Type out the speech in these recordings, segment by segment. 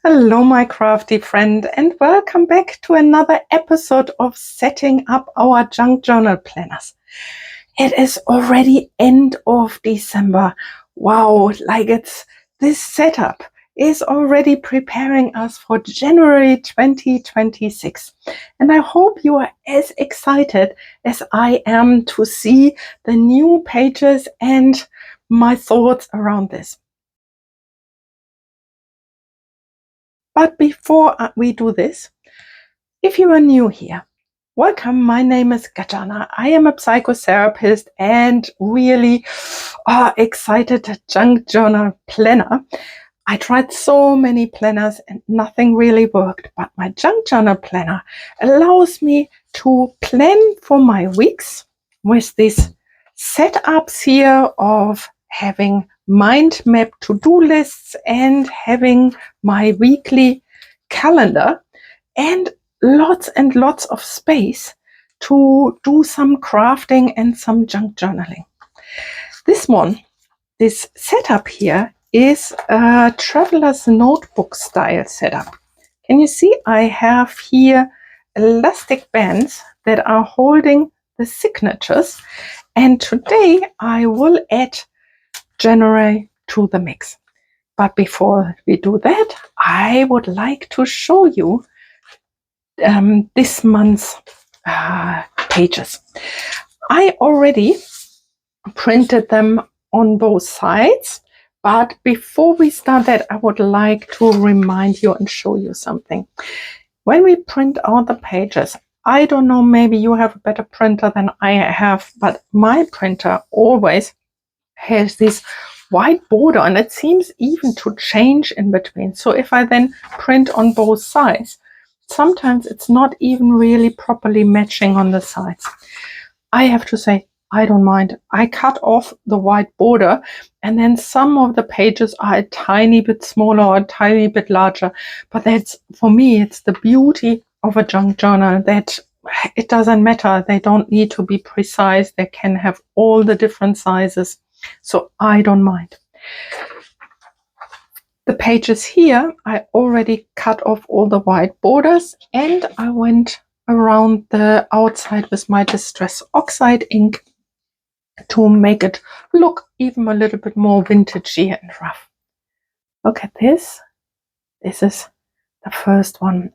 Hello, my crafty friend, and welcome back to another episode of Setting Up Our Junk Journal Planners. It is already end of December. Wow, this setup is already preparing us for January 2026. And I hope you are as excited as I am to see the new pages and my thoughts around this. But before we do this, if you are new here, welcome. My name is Garjana. I am a psychotherapist and really excited junk journal planner. I tried so many planners and nothing really worked, but my junk journal planner allows me to plan for my weeks with these setups here of having mind map to-do lists and having my weekly calendar and lots of space to do some crafting and some junk journaling. This setup here is a traveler's notebook style setup. Can you see I have here elastic bands that are holding the signatures, and today I will add January to the mix. But before we do that, I would like to show you this month's pages. I already printed them on both sides, but before we start that, I would like to remind you and show you something. When we print out the pages, I don't know, maybe you have a better printer than I have, but my printer always has this white border, and it seems even to change in between. So if I then print on both sides, sometimes it's not even really properly matching on the sides. I have to say, I don't mind. I cut off the white border, and then some of the pages are a tiny bit smaller or a tiny bit larger. But that's, for me, it's the beauty of a junk journal, that it doesn't matter. They don't need to be precise. They can have all the different sizes. So I don't mind. The pages here, I already cut off all the white borders, and I went around the outside with my Distress Oxide ink to make it look even a little bit more vintagey and rough. Look at this. This is the first one.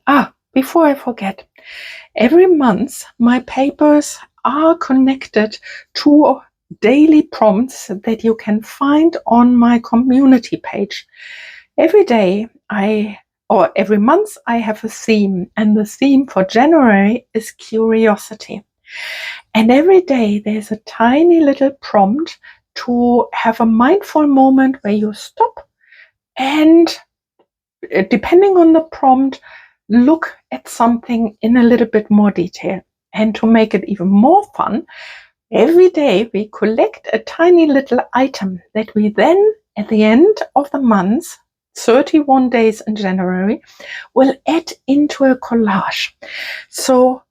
Before I forget, every month my papers are connected to daily prompts that you can find on my community page. Every month I have a theme, and the theme for January is curiosity. And every day there's a tiny little prompt to have a mindful moment where you stop and, depending on the prompt, look at something in a little bit more detail. And to make it even more fun, every day we collect a tiny little item that we then, at the end of the month, 31 days in January, will add into a collage. So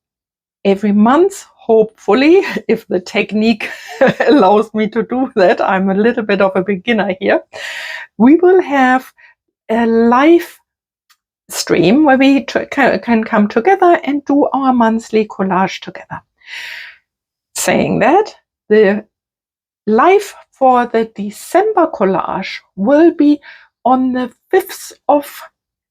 every month, hopefully, if the technique allows me to do that, I'm a little bit of a beginner here, we will have a live stream where we can come together and do our monthly collage together. Saying that, the live for the December collage will be on the 5th of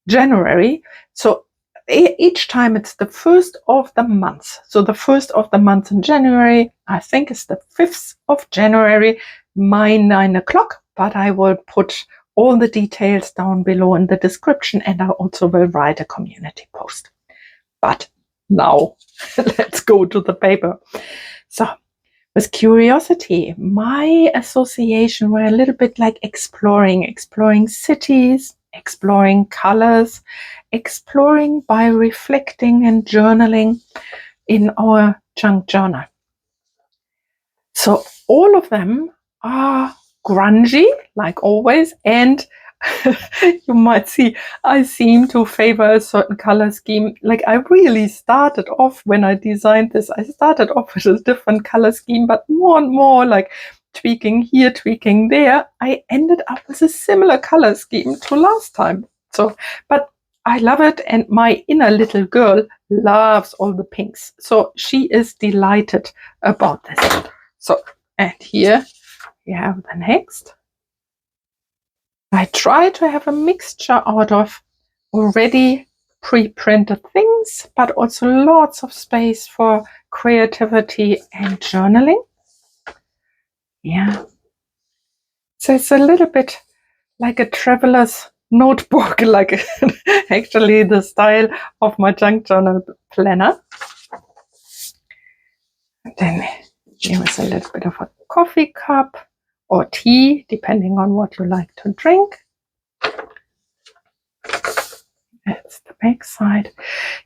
January. So each time it's the 1st of the month. So the 1st of the month in January, I think it's the 5th of January, my 9 o'clock, but I will put all the details down below in the description, and I also will write a community post. But now let's go to the paper. So with curiosity, my association were a little bit like exploring cities, exploring colors, exploring by reflecting and journaling in our junk journal. So all of them are grungy, like always, and you might see I seem to favor a certain color scheme. Like, I really started off, when I designed this, I started off with a different color scheme, but more and more, like tweaking here, tweaking there, I ended up with a similar color scheme to last time. So, but I love it, and my inner little girl loves all the pinks. So she is delighted about this. So, and here you have the next. I try to have a mixture out of already pre-printed things, but also lots of space for creativity and journaling. Yeah. So it's a little bit like a traveler's notebook, like actually the style of my junk journal planner. And then here is a little bit of a coffee cup or tea, depending on what you like to drink. That's the back side.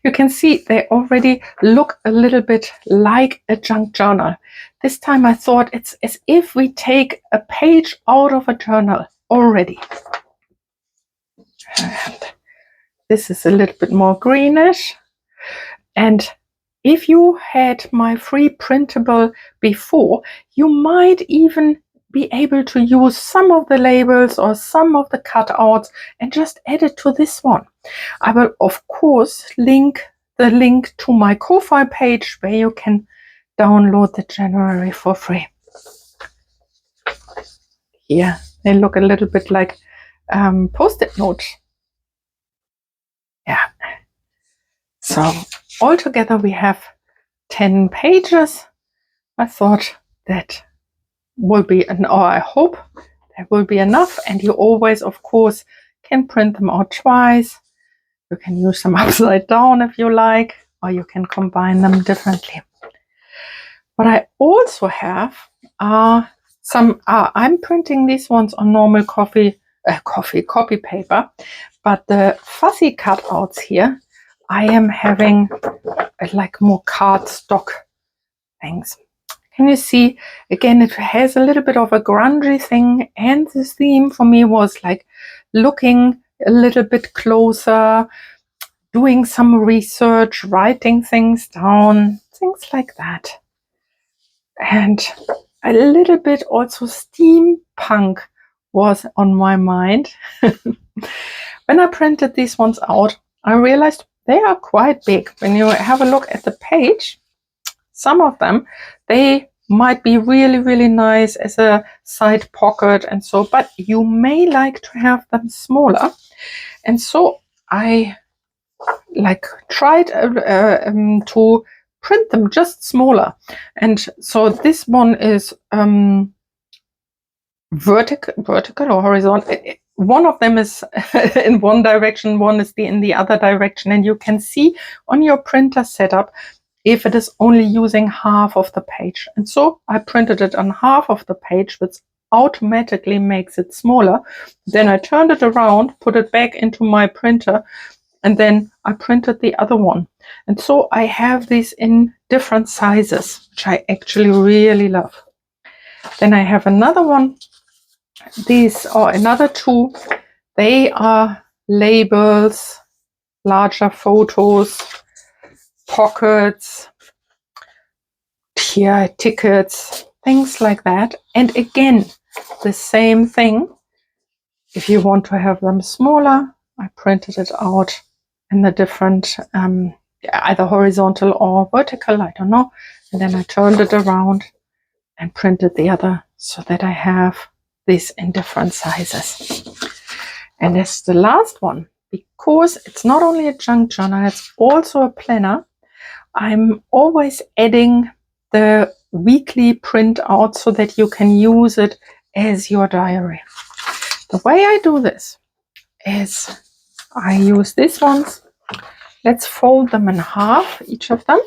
You can see they already look a little bit like a junk journal. This time I thought it's as if we take a page out of a journal already. And this is a little bit more greenish. And if you had my free printable before, you might even be able to use some of the labels or some of the cutouts and just add it to this one. I will, of course, link the link to my Ko-Fi page where you can download the January for free. Here, they look a little bit like post-it notes. Yeah. So altogether we have 10 pages. I thought that will be, or I hope that will be enough. And you always, of course, can print them out twice. You can use them upside down if you like, or you can combine them differently. What I also have are I'm printing these ones on normal copy paper, but the fussy cutouts here, I am having like more cardstock things. Can you see, again, it has a little bit of a grungy thing, and the theme for me was like looking a little bit closer, doing some research, writing things down, things like that. And a little bit also steampunk was on my mind. When I printed these ones out, I realized they are quite big. When you have a look at the page, some of them, they might be really, really nice as a side pocket and so, but you may like to have them smaller. And so I tried to print them just smaller. And so this one is vertical or horizontal. One of them is in one direction, one is in the other direction, and you can see on your printer setup if it is only using half of the page. And so I printed it on half of the page, which automatically makes it smaller. Then I turned it around, put it back into my printer, and then I printed the other one. And so I have these in different sizes, which I actually really love. Then I have another one. These are another two. They are labels, larger photos, pockets, here tickets, things like that. And again, the same thing. If you want to have them smaller, I printed it out in the different, either horizontal or vertical, I don't know. And then I turned it around and printed the other so that I have this in different sizes. And that's the last one, because it's not only a junk journal, it's also a planner. I'm always adding the weekly print out so that you can use it as your diary. The way I do this is I use these ones. Let's fold them in half, each of them.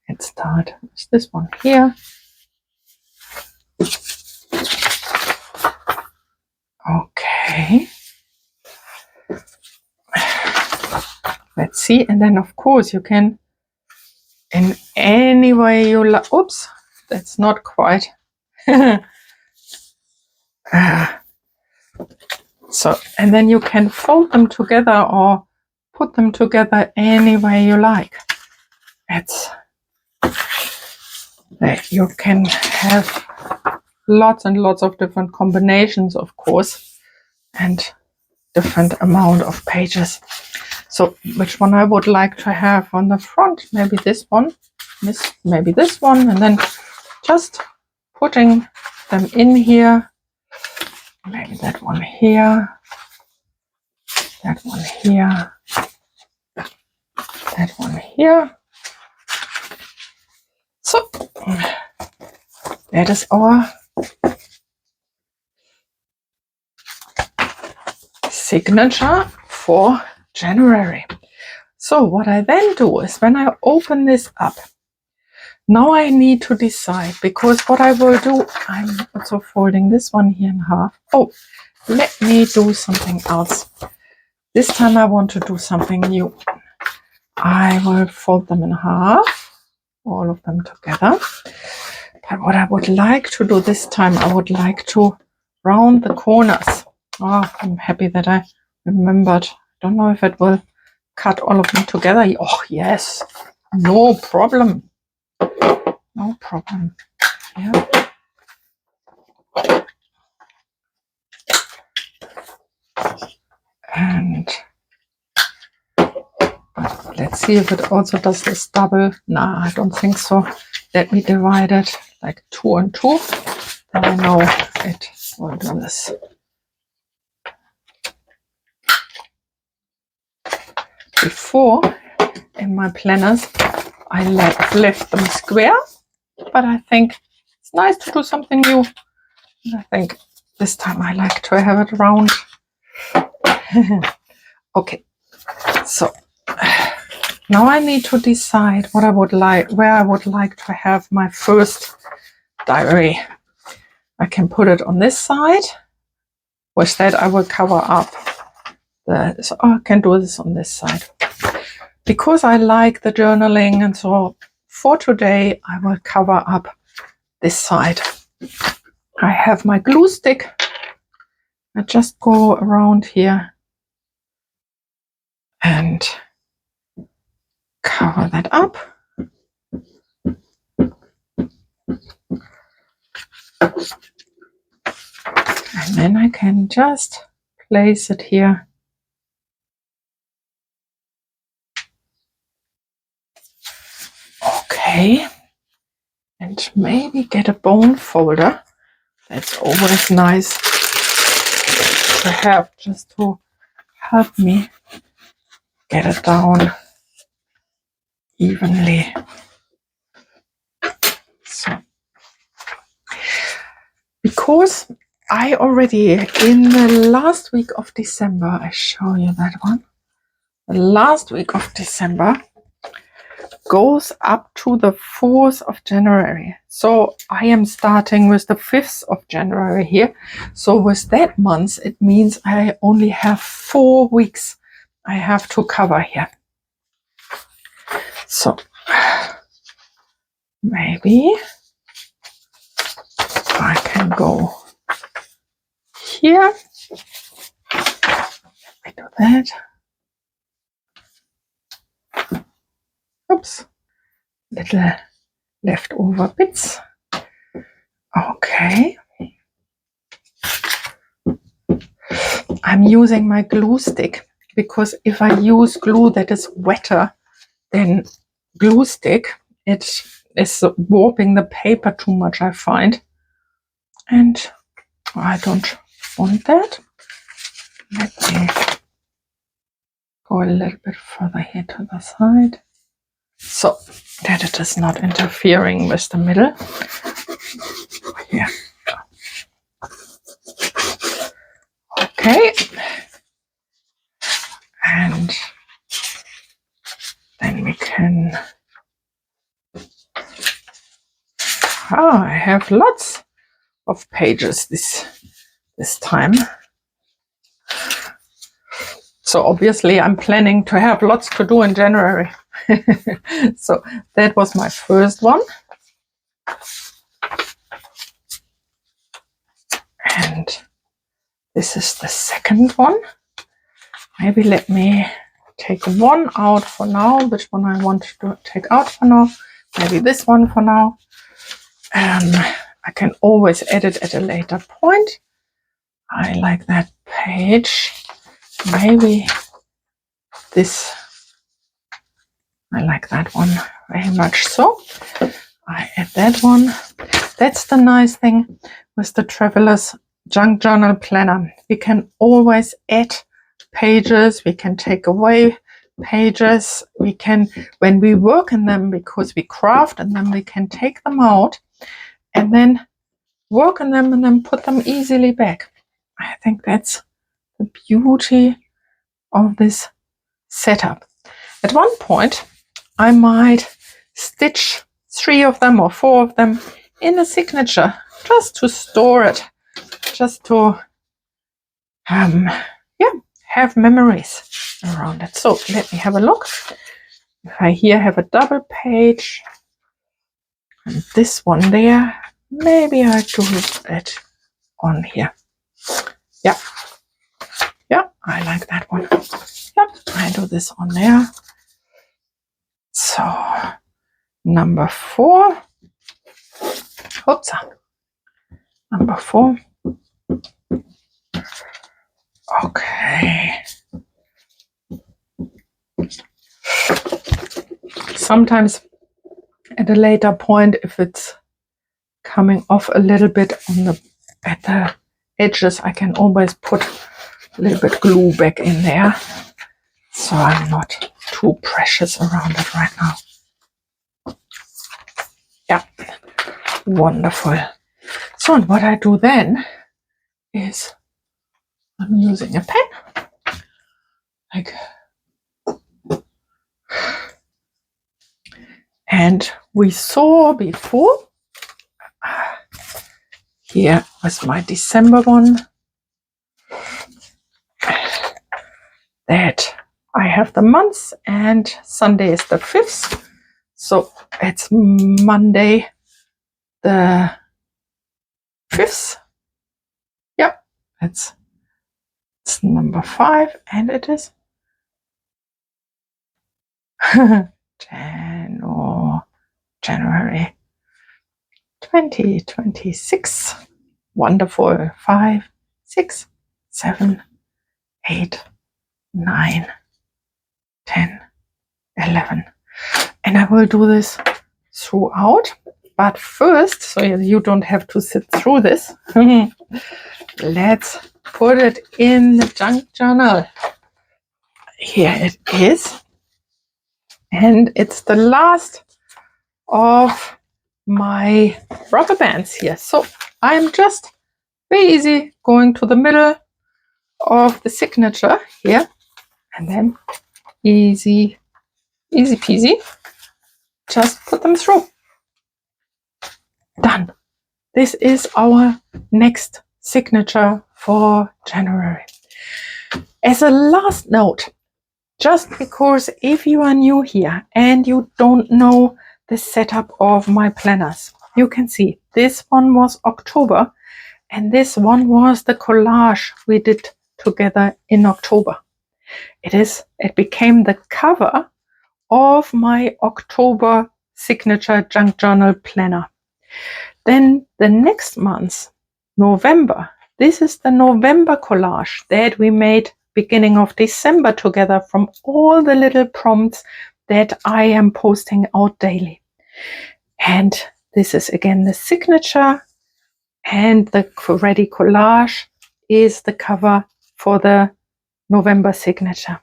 Let's start with this one here. Okay. Let's see. And then, of course, you can, in any way you like. Oops, that's not quite. So, and then you can fold them together or put them together any way you like. It's you can have lots and lots of different combinations, of course. And different amount of pages. So which one I would like to have on the front? Maybe this one, maybe this one, and then just putting them in here. Maybe that one here, that one here, that one here. So that is our signature for January. So what I then do is when I open this up, now I need to decide, because what I will do, I'm also folding this one here in half. Oh, let me do something else. This time I want to do something new. I will fold them in half, all of them together. But what I would like to do this time, I would like to round the corners. Oh, I'm happy that I remembered. I don't know if it will cut all of them together. Oh, yes. No problem. No problem. Yeah. And let's see if it also does this double. Nah, I don't think so. Let me divide it like 2 and 2. Then I know it will do this. Before, in my planners, I left them square, but I think it's nice to do something new. And I think this time I like to have it round. Okay, so now I need to decide what I would like, where I would like to have my first diary. I can put it on this side. With that, I will cover up so I can do this on this side. Because I like the journaling, and so for today, I will cover up this side. I have my glue stick. I just go around here and cover that up. And then I can just place it here. Okay. And maybe get a bone folder. That's always nice to have, just to help me get it down evenly. So, because I already, in the last week of December, I show you that one, the last week of December goes up to the 4th of January. So I am starting with the 5th of January here. So with that month, it means I only have 4 weeks I have to cover here. So maybe I can go here. I do that. Oops, little leftover bits. Okay. I'm using my glue stick because if I use glue that is wetter than glue stick, it is warping the paper too much, I find. And I don't want that. Let me go a little bit further here to the side, so that it is not interfering with the middle. Here. Okay. And then we can... Oh, I have lots of pages this time. So obviously I'm planning to have lots to do in January. So that was my first one. And this is the second one. Maybe let me take one out for now. Which one I want to take out for now? Maybe this one for now. I can always edit at a later point. I like that page. maybe this, I like that one very much, so I add that one. That's the nice thing with the Traveler's Junk Journal Planner. We can always add pages, we can take away pages, we can, when we work in them, because we craft in them, we can take them out and then work on them and then put them easily back. I think that's the beauty of this setup. At one point, I might stitch 3 of them or 4 of them in a signature, just to store it, just to have memories around it. So let me have a look. If I here have a double page and this one there, maybe I do it on here. Yeah, I like that one. Yeah, I do this on there. So number 4. Oops. Number 4. Okay. Sometimes at a later point, if it's coming off a little bit on the at the edges, I can always put a little bit glue back in there, so I'm not too precious around it right now. Yeah, wonderful. So, and what I do then is I'm using a pen, like, and we saw before, here was my December one, that I have the months and Sunday is the 5th. So it's Monday the 5th. Yep, it's number 5 and it is January 2026. Wonderful. 5, 6, 7, 8, 9, 10, 11. And I will do this throughout. But first, so you don't have to sit through this, let's put it in the junk journal. Here it is. And it's the last of my rubber bands here. So I'm just very easy going to the middle of the signature here. And then easy peasy. Just put them through. Done. This is our next signature for January. As a last note, just because if you are new here and you don't know the setup of my planners, you can see this one was October and this one was the collage we did together in October. It became the cover of my October signature junk journal planner. Then the next month, November, this is the November collage that we made beginning of December together from all the little prompts that I am posting out daily. And this is again the signature, and the ready collage is the cover for the November signature.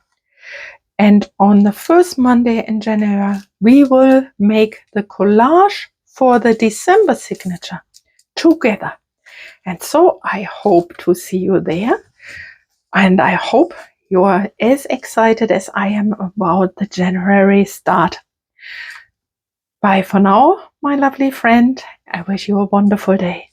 And on the first Monday in January, we will make the collage for the December signature together. And so I hope to see you there. And I hope you are as excited as I am about the January start. Bye for now, my lovely friend. I wish you a wonderful day.